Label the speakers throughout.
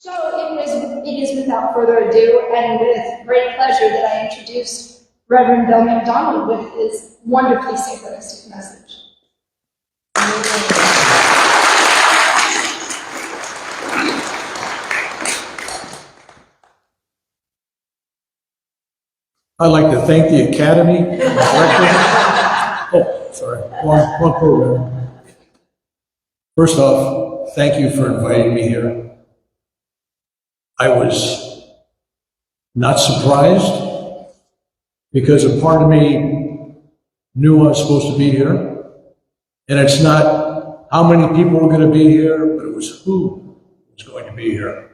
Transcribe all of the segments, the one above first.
Speaker 1: So it is without further ado and with great pleasure that I introduce Reverend Bill McDonald with his wonderfully synchronistic message.
Speaker 2: I'd like to thank the Academy. Oh, sorry, one program. First off, thank you for inviting me here. I was not surprised because a part of me knew I was supposed to be here. And it's not how many people were going to be here, but it was who was going to be here.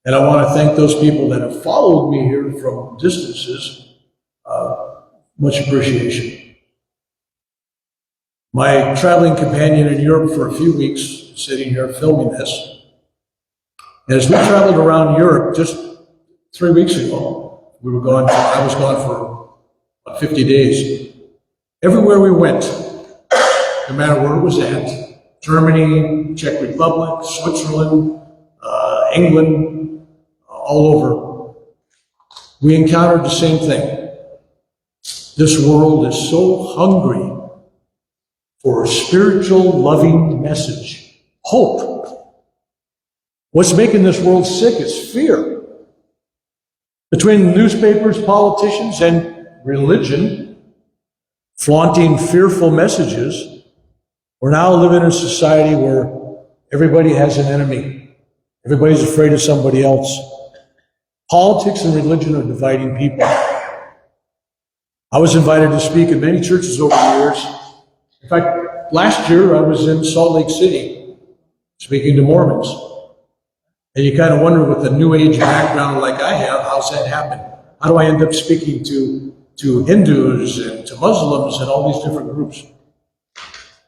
Speaker 2: And I want to thank those people that have followed me here from distances. Much appreciation. My traveling companion in Europe for a few weeks, sitting here filming this. And as we traveled around Europe just 3 weeks ago, I was gone for about 50 days. Everywhere we went, no matter where it was at, Germany, Czech Republic, Switzerland, England, all over, we encountered the same thing. This world is so hungry for a spiritual, loving message. Hope. What's making this world sick is fear. Between newspapers, politicians, and religion, flaunting fearful messages, we're now living in a society where everybody has an enemy. Everybody's afraid of somebody else. Politics and religion are dividing people. I was invited to speak in many churches over the years. In fact, last year I was in Salt Lake City speaking to Mormons. And you kind of wonder with the New Age background like I have, how's that happen? How do I end up speaking to Hindus and to Muslims and all these different groups?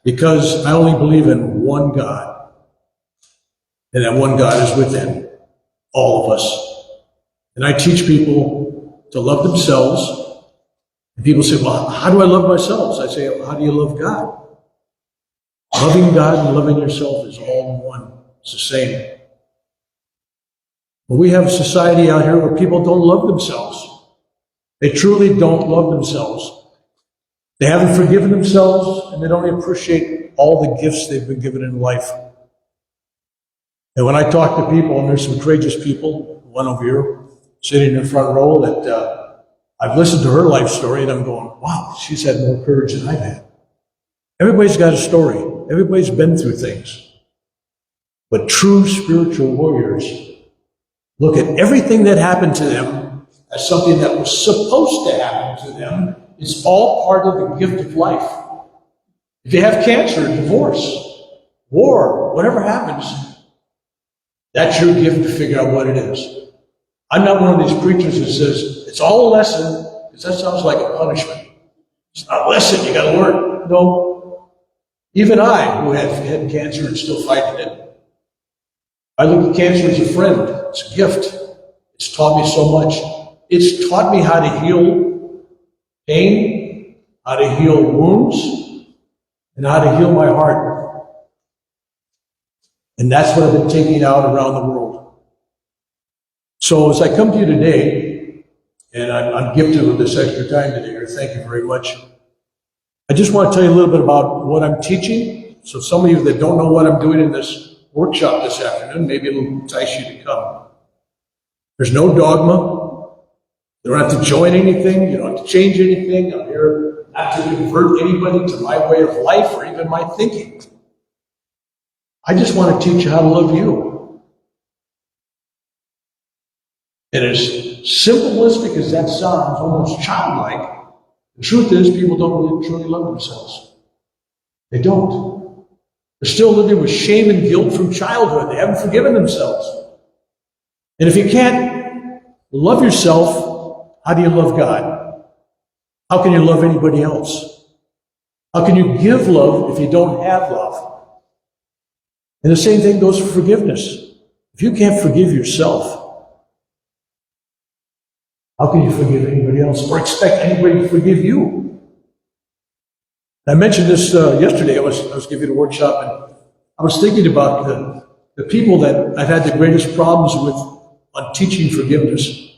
Speaker 2: Because I only believe in one God. And that one God is within all of us. And I teach people to love themselves. And people say, well, how do I love myself? I say, well, how do you love God? Loving God and loving yourself is all in one. It's the same. But we have a society out here where people don't love themselves. They truly don't love themselves. They haven't forgiven themselves, and they don't appreciate all the gifts they've been given in life. And when I talk to people, and there's some courageous people, one over here, sitting in the front row, that I've listened to her life story, and I'm going, wow, she's had more courage than I've had. Everybody's got a story. Everybody's been through things. But true spiritual warriors look at everything that happened to them as something that was supposed to happen to them. It's all part of the gift of life. If you have cancer, divorce, war, whatever happens, that's your gift to figure out what it is. I'm not one of these preachers that says, it's all a lesson, because that sounds like a punishment. It's not a lesson, you gotta learn. No. Even I, who have had cancer and still fighting it, I look at cancer as a friend. It's a gift. It's taught me so much. It's taught me how to heal pain, how to heal wounds, and how to heal my heart. And that's what I've been taking out around the world. So as I come to you today, and I'm gifted with this extra time today, thank you very much. I just want to tell you a little bit about what I'm teaching. So some of you that don't know what I'm doing in this workshop this afternoon, maybe it'll entice you to come. There's no dogma. You don't have to join anything. You don't have to change anything. I'm here not to convert anybody to my way of life or even my thinking. I just want to teach you how to love you. And as simplistic as that sounds, almost childlike, the truth is people don't really truly love themselves. They don't. They're still living with shame and guilt from childhood. They haven't forgiven themselves. And if you can't love yourself, how do you love God? How can you love anybody else? How can you give love if you don't have love? And the same thing goes for forgiveness. If you can't forgive yourself, how can you forgive anybody else or expect anybody to forgive you? I mentioned this yesterday. I was giving a workshop, and I was thinking about the people that I've had the greatest problems with on teaching forgiveness.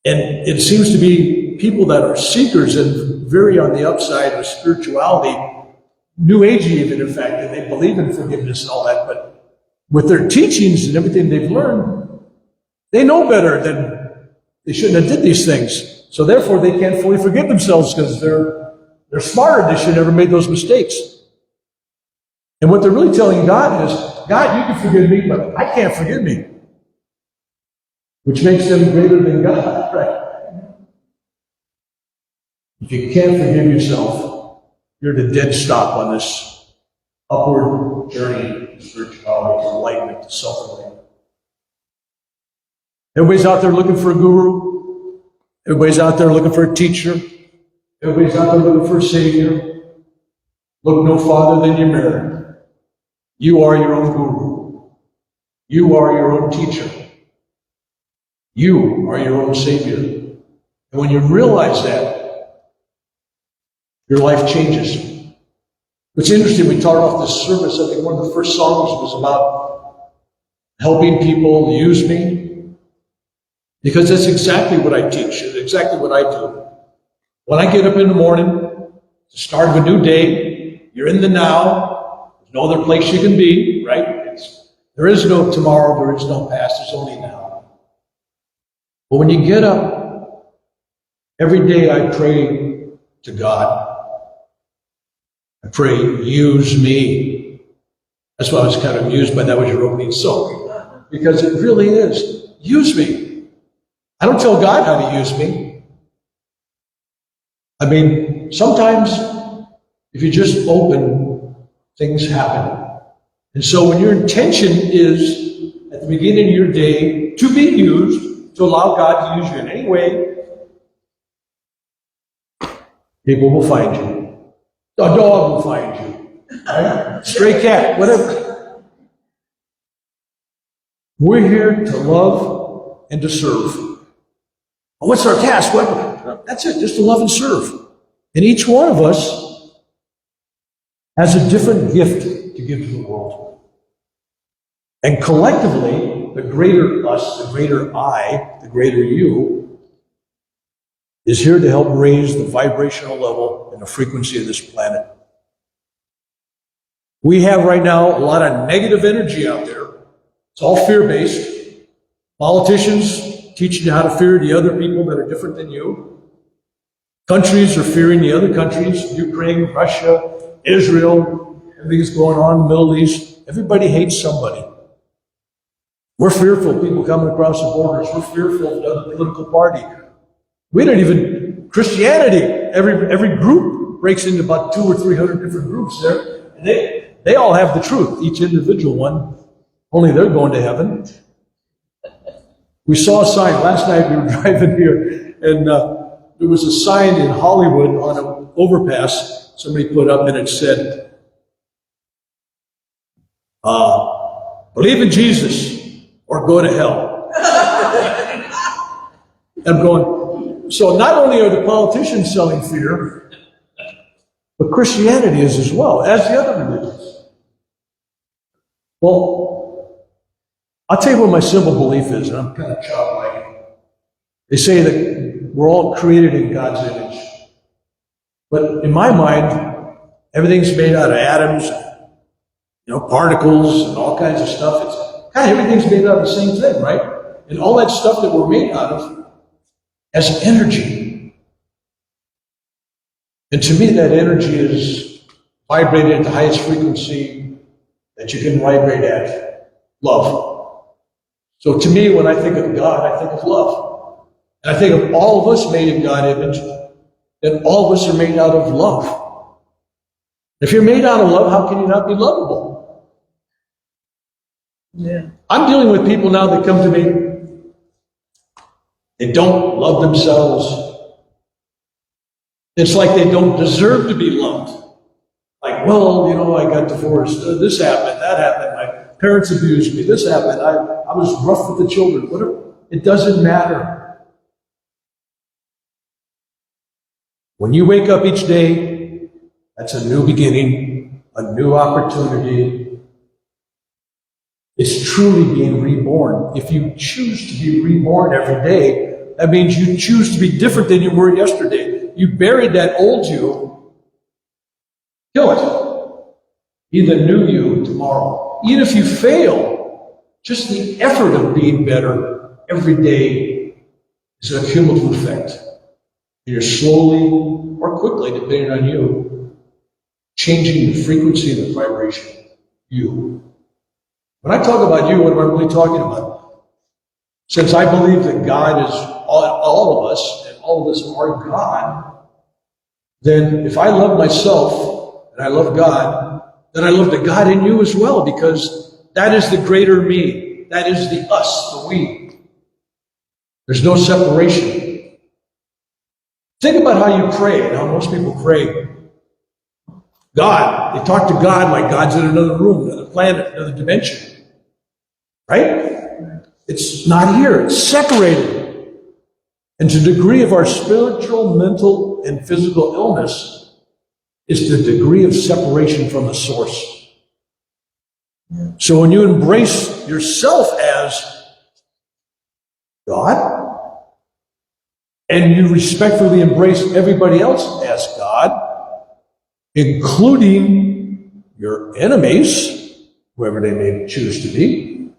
Speaker 2: And it seems to be people that are seekers and very on the upside of spirituality, New Age even, in fact, and they believe in forgiveness and all that, but with their teachings and everything they've learned, they know better than they shouldn't have did these things. So therefore, they can't fully forgive themselves because they're smarter. They should have never made those mistakes. And what they're really telling God is, God, you can forgive me, but I can't forgive me. Which makes them greater than God, right? If you can't forgive yourself, you're at a dead stop on this upward journey to spirituality, to enlightenment, to self-enlightenment. Everybody's out there looking for a guru. Everybody's out there looking for a teacher. Everybody's out there looking for a savior. Look no farther than your mirror. You are your own guru. You are your own teacher. You are your own savior. And when you realize that, your life changes. It's interesting, we started off this service, I think one of the first songs was about helping people use me. Because that's exactly what I teach, it's exactly what I do. When I get up in the morning, the start of a new day, you're in the now, there's no other place you can be, right? There is no tomorrow, there is no past, there's only now. But when you get up, every day I pray to God. I pray, use me. That's why I was kind of amused by that was your opening song. Because it really is. Use me. I don't tell God how to use me. I mean, sometimes if you just open, things happen. And so when your intention is at the beginning of your day to be used, to allow God to use you in any way, people will find you. A dog will find you. Right? Stray cat, whatever. We're here to love and to serve. Well, what's our task? What? That's it, just to love and serve. And each one of us has a different gift to give to the world. And collectively, the greater us, the greater I, the greater you, is here to help raise the vibrational level and the frequency of this planet. We have right now a lot of negative energy out there. It's all fear-based. Politicians teaching you how to fear the other people that are different than you. Countries are fearing the other countries. Ukraine, Russia, Israel, everything's going on in the Middle East. Everybody hates somebody. We're fearful of people coming across the borders. We're fearful of another political party. We don't even, Christianity, every group breaks into about 200 or 300 different groups there. And they all have the truth, each individual one. Only they're going to heaven. We saw a sign, last night we were driving here, and there was a sign in Hollywood on an overpass somebody put up, and it said, believe in Jesus or go to hell. I'm going, so not only are the politicians selling fear, but Christianity is as well, as the other religions. Well, I'll tell you what my simple belief is, and I'm kind of childlike. They say that we're all created in God's image. But in my mind, everything's made out of atoms, particles and all kinds of stuff. It's kind of everything's made out of the same thing, right? And all that stuff that we're made out of has an energy. And to me, that energy is vibrated at the highest frequency that you can vibrate at, love. So to me, when I think of God, I think of love. And I think of all of us made in God's image, that all of us are made out of love. If you're made out of love, how can you not be lovable? Yeah. I'm dealing with people now that come to me, they don't love themselves. It's like they don't deserve to be loved. Like, well, I got divorced, this happened, that happened, my parents abused me, this happened, I was rough with the children, whatever. It doesn't matter. When you wake up each day, that's a new beginning, a new opportunity is truly being reborn. If you choose to be reborn every day, that means you choose to be different than you were yesterday. You buried that old you, kill it. Be the new you tomorrow. Even if you fail, just the effort of being better every day is a cumulative effect. And you're slowly or quickly, depending on you, changing the frequency and the vibration. You. When I talk about you, what am I really talking about? Since I believe that God is all of us, and all of us are God, then if I love myself and I love God, then I love the God in you as well, because that is the greater me. That is the us, the we. There's no separation. Think about how you pray and how most people pray. God, they talk to God like God's in another room, another planet, another dimension. Right? It's not here, it's separated. And to the degree of our spiritual, mental, and physical illness is the degree of separation from the source. So when you embrace yourself as God, and you respectfully embrace everybody else as God, including your enemies, whoever they may choose to be,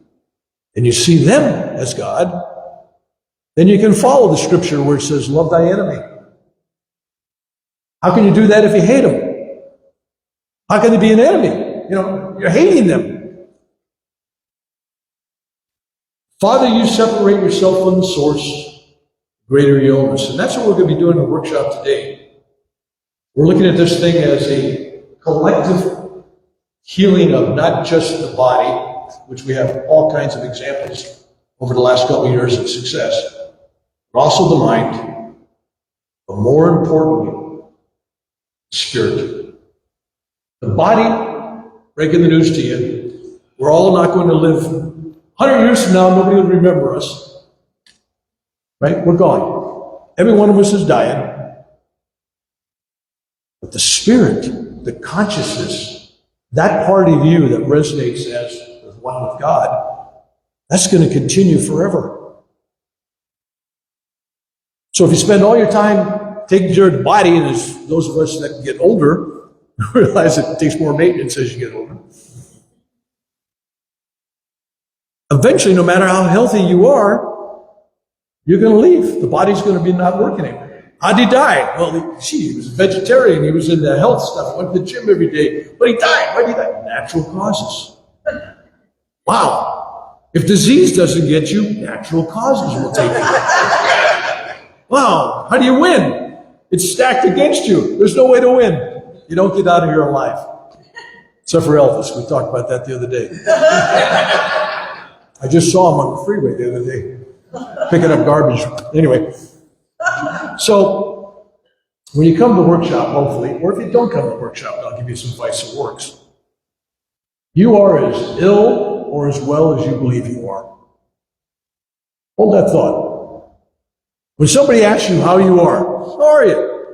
Speaker 2: and you see them as God, then you can follow the scripture where it says, love thy enemy. How can you do that if you hate them? How can they be an enemy? You're hating them. Father, you separate yourself from the source, greater illness. And that's what we're going to be doing in the workshop today. We're looking at this thing as a collective healing of not just the body, which we have all kinds of examples over the last couple of years of success, but also the mind, but more importantly, spirit. The body, breaking the news to you, we're all not going to live 100 years from now, nobody will remember us. Right? We're gone. Every one of us is dying. But the spirit, the consciousness, that part of you that resonates as one with God, that's going to continue forever. So if you spend all your time taking care of the body, and as those of us that get older realize it takes more maintenance as you get older, eventually, no matter how healthy you are, you're going to leave. The body's going to be not working anymore. How'd he die? Well, he was a vegetarian. He was into health stuff. Went to the gym every day. But he died. Why did he die? Natural causes. Wow. If disease doesn't get you, natural causes will take you. Wow. How do you win? It's stacked against you. There's no way to win. You don't get out of here alive. Except for Elvis. We talked about that the other day. I just saw him on the freeway the other day, picking up garbage. Anyway, so when you come to the workshop, hopefully, or if you don't come to the workshop, I'll give you some advice that works. You are as ill or as well as you believe you are. Hold that thought. When somebody asks you how you are, how are you?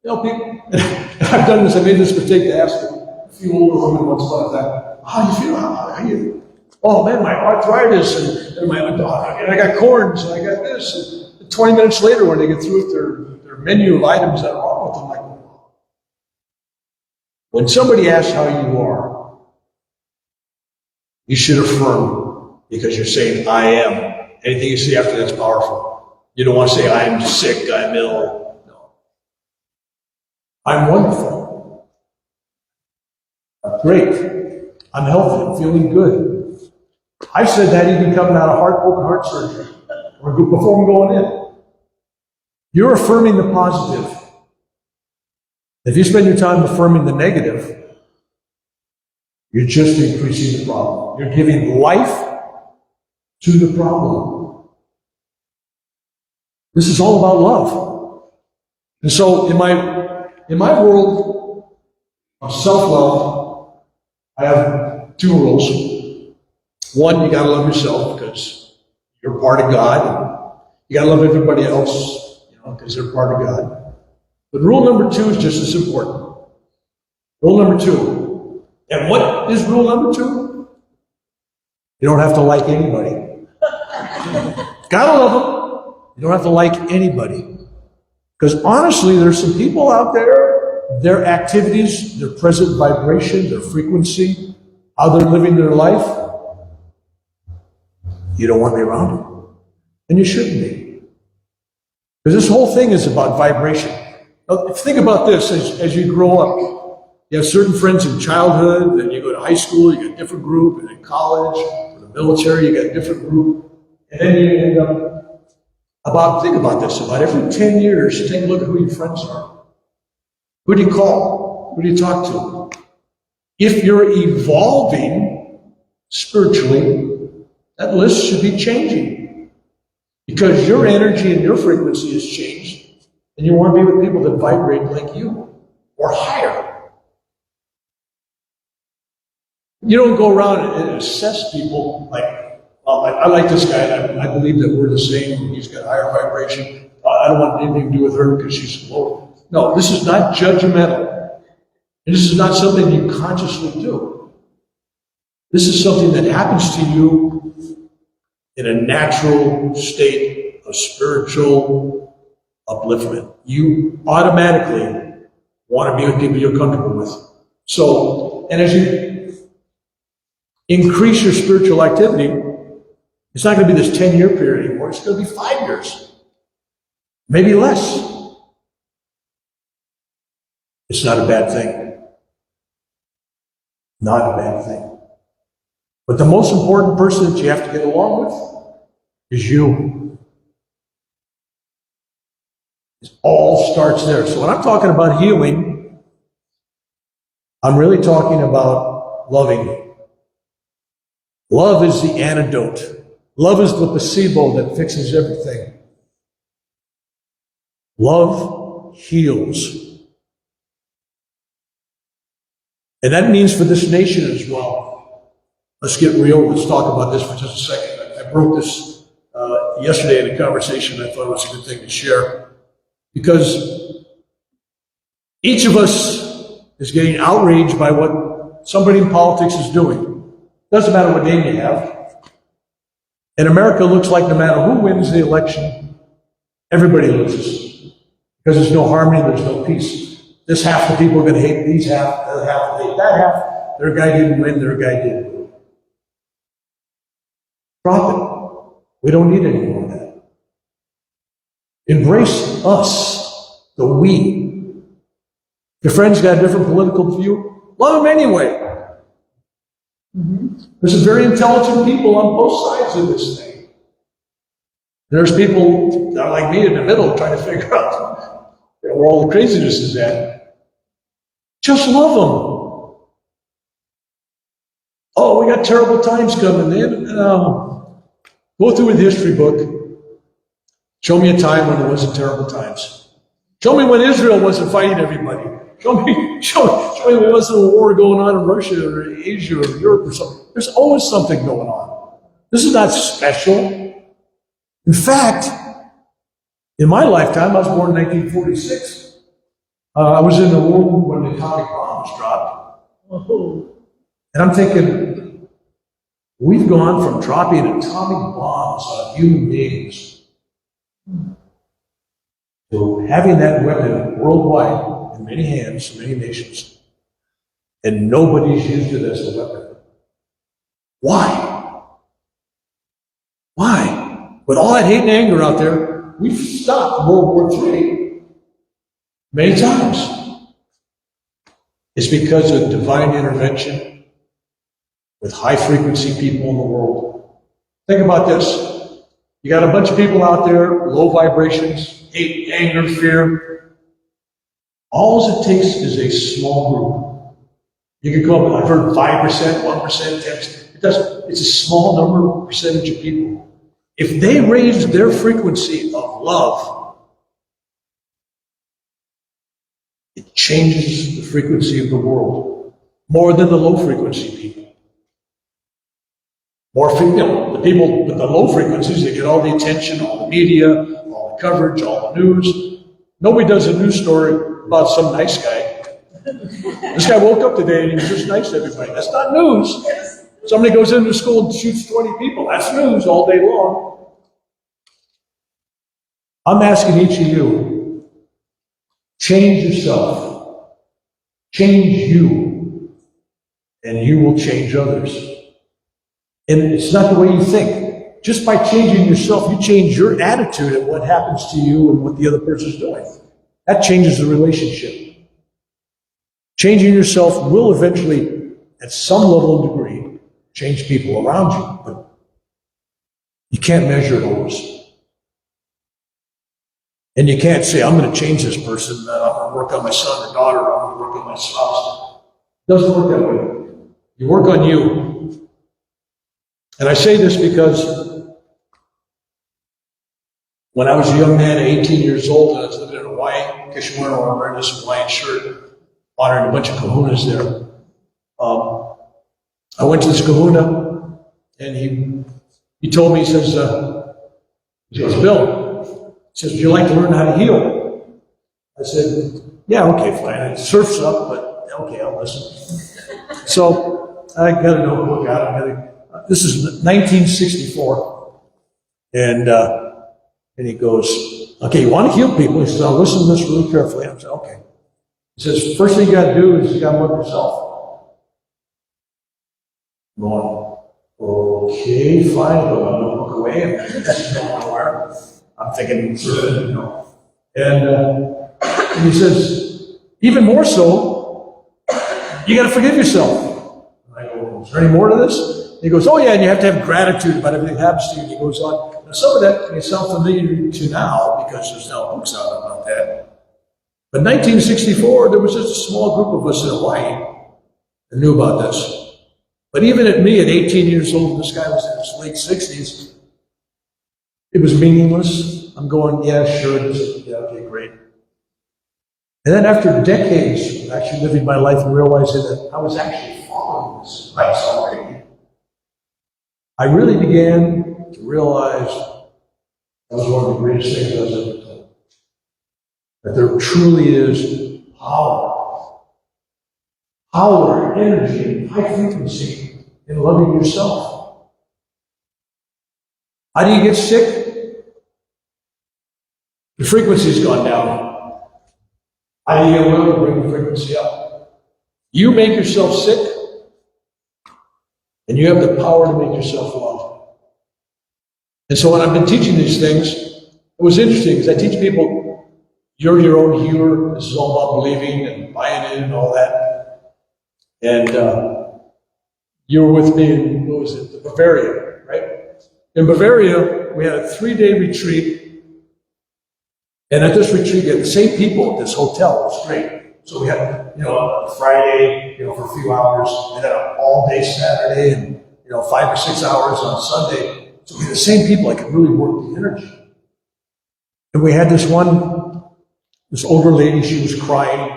Speaker 2: People, I've done this, I made this mistake to ask a few older women once about that. How do you feel? How are you? Oh man, my arthritis and I got corns and I got this. And 20 minutes later, when they get through with their menu of items that are wrong with them, I'm like, when somebody asks how you are, you should affirm, because you're saying, I am. Anything you say after that's powerful. You don't want to say, I'm sick, I'm ill. No. I'm wonderful. I'm great. I'm healthy. I'm feeling good. I've said that even coming out of open heart surgery, or before I'm going in. You're affirming the positive. If you spend your time affirming the negative, you're just increasing the problem. You're giving life to the problem. This is all about love. And so in my world of self-love, I have two rules. One, you gotta love yourself because you're part of God. And you gotta love everybody else, because they're part of God. But rule number 2 is just as important. Rule number 2. And what is rule number 2? You don't have to like anybody. Gotta love them. You don't have to like anybody. Because honestly, there's some people out there, their activities, their present vibration, their frequency, how they're living their life, you don't want to be around them. And you shouldn't be. Because this whole thing is about vibration. Now, think about this as you grow up. You have certain friends in childhood, then you go to high school, you get a different group, and in college, or the military, you get a different group. And then you end up, think about this, about every 10 years, take a look at who your friends are. Who do you call? Who do you talk to? If you're evolving spiritually, that list should be changing. Because your energy and your frequency has changed, and you want to be with people that vibrate like you, or higher. You don't go around and assess people like, well, I like this guy, and I believe that we're the same, he's got higher vibration. I don't want anything to do with her because she's lower. No, this is not judgmental. And this is not something you consciously do. This is something that happens to you in a natural state of spiritual upliftment. You automatically want to be with people you're comfortable with. So, and as you increase your spiritual activity, it's not going to be this 10-year period anymore. It's going to be 5 years, maybe less. It's not a bad thing. Not a bad thing. But the most important person that you have to get along with is you. It all starts there. So when I'm talking about healing, I'm really talking about loving. Love is the antidote. Love is the placebo that fixes everything. Love heals. And that means for this nation as well. Let's get real. Let's talk about this for just a second. I wrote this yesterday in a conversation. I thought it was a good thing to share. Because each of us is getting outraged by what somebody in politics is doing. Doesn't matter what name you have. And America looks like no matter who wins the election, everybody loses. Because there's no harmony, there's no peace. This half the people are going to hate these half, the other half will hate that half. Their guy didn't win, their guy did. Drop it. We don't need any more of that. Embrace us, the we. If your friend's got a different political view, love them anyway. There's some very intelligent people on both sides of this thing. There's people that are like me in the middle trying to figure out where all the craziness is at. Just love them. Oh, we got terrible times coming in. Go through a history book. Show me a time when there wasn't terrible times. Show me when Israel wasn't fighting everybody. Show me when there wasn't a war going on in Russia or Asia or Europe or something. There's always something going on. This is not special. In fact, in my lifetime, I was born in 1946. I was in the womb when the atomic bomb was dropped. And I'm thinking, we've gone from dropping atomic bombs on human beings to having that weapon worldwide in many hands, many nations, and nobody's used it as a weapon. Why? Why? With all that hate and anger out there, we've stopped World War III many times. It's because of divine intervention with high frequency people in the world. Think about this. You got a bunch of people out there, low vibrations, hate, anger, fear. All it takes is a small group. You can come up with, I've heard 5%, 1%, 10%. It doesn't. It's a small number, percentage of people. If they raise their frequency of love, it changes the frequency of the world more than the low frequency people. The people with the low frequencies, they get all the attention, all the media, all the coverage, all the news. Nobody does a news story about some nice guy. This guy woke up today and he was just nice to everybody. That's not news. Somebody goes into school and shoots 20 people. That's news all day long. I'm asking each of you, change yourself. Change you. And you will change others. And it's not the way you think. Just by changing yourself, you change your attitude at what happens to you and what the other person's doing. That changes the relationship. Changing yourself will eventually, at some level and degree, change people around you, but you can't measure it always. And you can't say, I'm going to change this person, I'm going to work on my son or daughter, I'm going to work on my spouse. It doesn't work that way. You work on you. And I say this because when I was a young man at 18 years old and I was living in Hawaii, in case you weren't wearing this Hawaiian shirt, honoring a bunch of kahunas there, I went to this kahuna and he told me, he says, Bill, he says, would you like to learn how to heal? I said, yeah, okay, fine. It surfs up, but okay, I'll listen. So I got a notebook out. This is 1964. And he goes, okay, you want to heal people? He says, I'll listen to this really carefully. I said, okay. He says, first thing you got to do is you got to love yourself. I'm going, okay, fine. I put my notebook away. That's not nowhere. I'm thinking, you know. And he says, even more so, you got to forgive yourself. And I go, is there any more to this? He goes, oh yeah, and you have to have gratitude about everything that happens to you. And he goes on. Now, some of that may sound familiar to now because there's now books out about that. But in 1964, there was just a small group of us in Hawaii that knew about this. But even at me, at 18 years old, this guy was in his late 60s, it was meaningless. I'm going, yeah, sure, yeah, okay, great. And then after decades of actually living my life and realizing that I was actually following this advice already, I really began to realize that was one of the greatest things I was ever told. That there truly is power, energy, high frequency in loving yourself. How do you get sick? The frequency's gone down. How do you get well to bring the frequency up? You make yourself sick, and you have the power to make yourself well. And so when I've been teaching these things, it was interesting because I teach people, you're your own healer. This is all about believing and buying in and all that. And you were with me in, what was it, Bavaria, right? In Bavaria, we had a 3-day retreat. And at this retreat, we had the same people at this hotel. It was great. So we had, a Friday, for a few hours, and then an all-day Saturday, and, 5 or 6 hours on Sunday. So we had the same people. I could really work the energy. And we had this older lady, she was crying,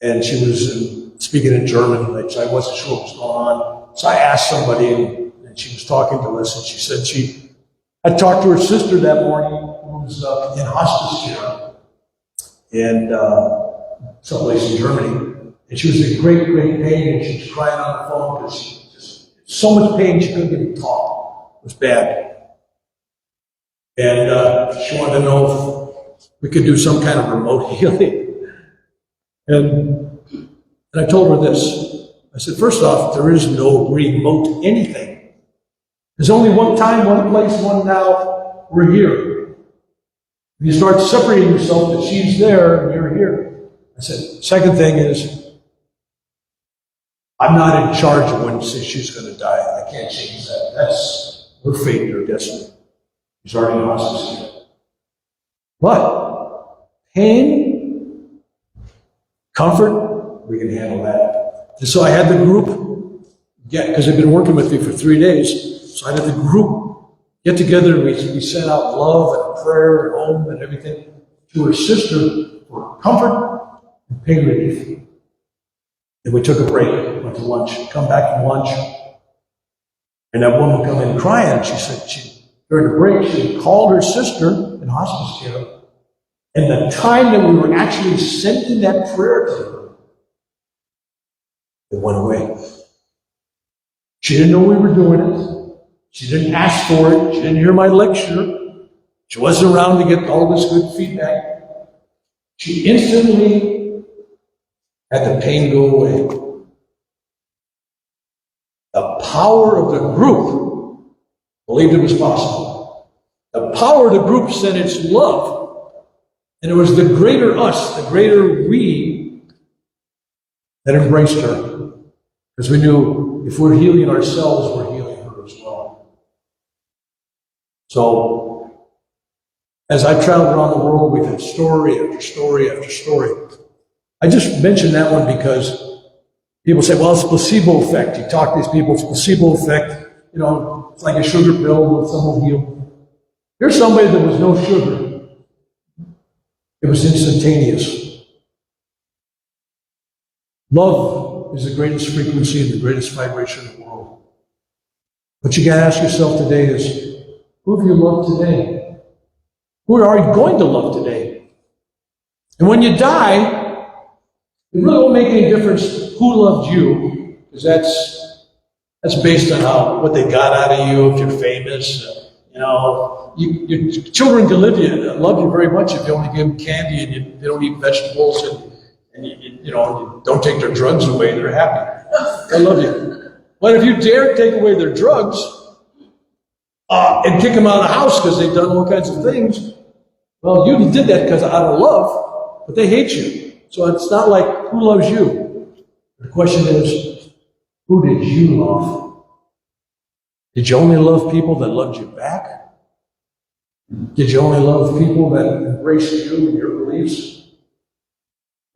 Speaker 2: and she was speaking in German, which I wasn't sure what was going on. So I asked somebody, and she was talking to us, and she said she had talked to her sister that morning, who was in hospice care, and someplace in Germany. And she was in great, great pain, and she was crying on the phone because she was just so much pain she couldn't even talk. It was bad. And she wanted to know if we could do some kind of remote healing. And I told her this. I said, first off, there is no remote anything. There's only one time, one place, one now. We're here. You start separating yourself that she's there and you're here. I said, second thing is, I'm not in charge of when she's going to die. I can't change that. That's her fate, her destiny. She's already in hospice here. But pain, comfort, we can handle that. And so I had the group, because they've been working with me for 3 days, so I had the group get together and we sent out love and prayer and home and everything to her sister for comfort and pain relief. And we took a break, went to lunch, come back from lunch, and that woman come in crying. She said during the break, she called her sister in hospice care, and the time that we were actually sending that prayer to her, it went away. She didn't know we were doing it. She didn't ask for it. She didn't hear my lecture. She wasn't around to get all this good feedback. She instantly had the pain go away. The power of the group believed it was possible. The power of the group sent its love. And it was the greater us, the greater we, that embraced her. Because we knew if we're healing ourselves, we're healing her as well. So, as I've traveled around the world, we've had story after story after story. I just mentioned that one because people say, well, it's a placebo effect. You talk to these people, it's a placebo effect. You know, it's like a sugar pill with someone healed. Here's somebody that was no sugar. It was instantaneous. Love is the greatest frequency and the greatest vibration in the world. What you got to ask yourself today is, who have you loved today? Who are you going to love today? And when you die, it really won't make any difference who loved you, because that's based on what they got out of you. If you're famous, your children can love you very much if you only give them candy and they don't eat vegetables and you don't take their drugs away. They're happy. They love you. But if you dare take away their drugs and kick them out of the house because they've done all kinds of things, well, you did that because out of love, but they hate you. So it's not like who loves you. The question is, who did you love? Did you only love people that loved you back? Did you only love people that embraced you and your beliefs?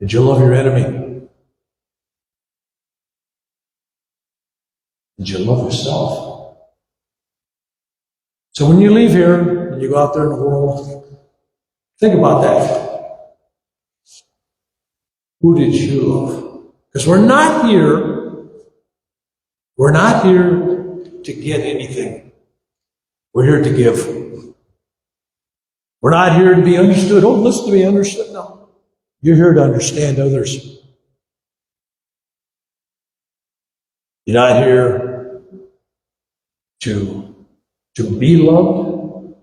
Speaker 2: Did you love your enemy? Did you love yourself? So when you leave here and you go out there in the world, think about that. Who did you love? Because we're not here to get anything. We're here to give. We're not here to be understood. Oh, listen to me, understood. No. You're here to understand others. You're not here to be loved.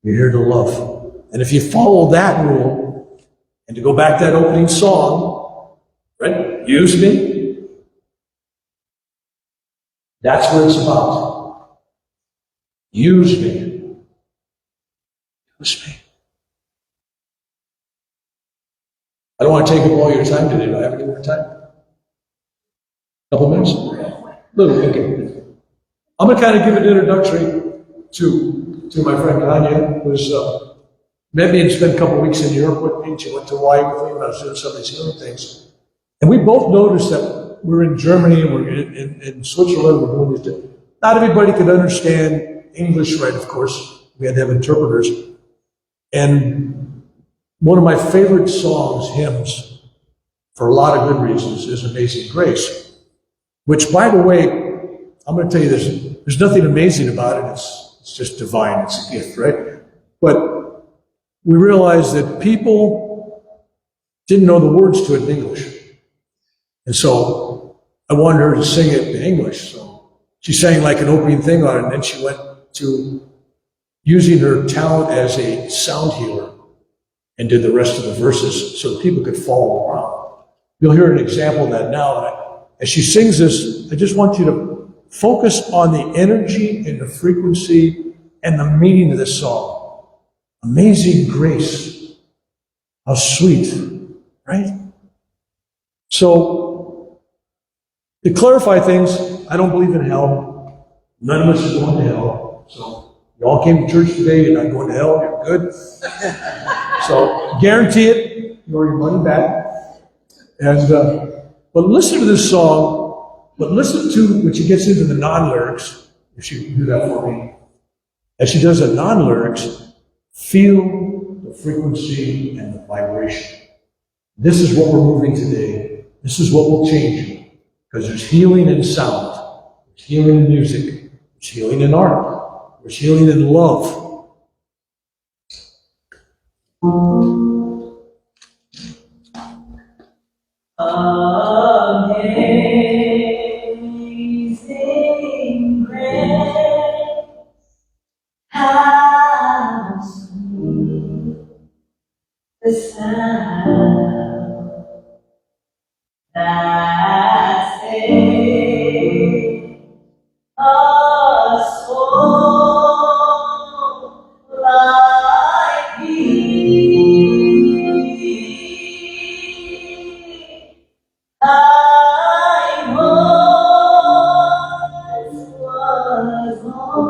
Speaker 2: You're here to love. And if you follow that rule, and to go back to that opening song, right? Use me. That's what it's about. Use me. Use me. I don't want to take up all your time today. Do I have any more time? Couple minutes? Little, okay. I'm going to kind of give an introductory to my friend Anya, who's met me and spent a couple of weeks in Europe with me. She went to Hawaii with me when I was doing some of these healing things. And we both noticed that we're in Germany and we're in Switzerland, we're doing these things. Not everybody could understand English right, of course. We had to have interpreters. And one of my favorite songs, hymns, for a lot of good reasons, is Amazing Grace. Which, by the way, I'm going to tell you this, there's nothing amazing about it. It's just divine. It's a gift, right? But we realized that people didn't know the words to it in English. And so I wanted her to sing it in English. So she sang like an opening thing on it, and then she went to using her talent as a sound healer and did the rest of the verses so that people could follow around. You'll hear an example of that now. As she sings this, I just want you to focus on the energy and the frequency and the meaning of this song. Amazing grace. How sweet, right? So, to clarify things, I don't believe in hell. None of us are going to hell. So, you all came to church today, you're not going to hell, you're good. So, guarantee it, you'll your money back. And, but listen to this song, but listen to, when she gets into the non-lyrics, if she can do that for me. As she does the non-lyrics, feel the frequency and the vibration. This is what we're moving today. This is what will change you. Because there's healing in sound. There's healing in music. There's healing in art. There's healing in love.
Speaker 3: Amen. the sound that saved a soul like me. I once was lost.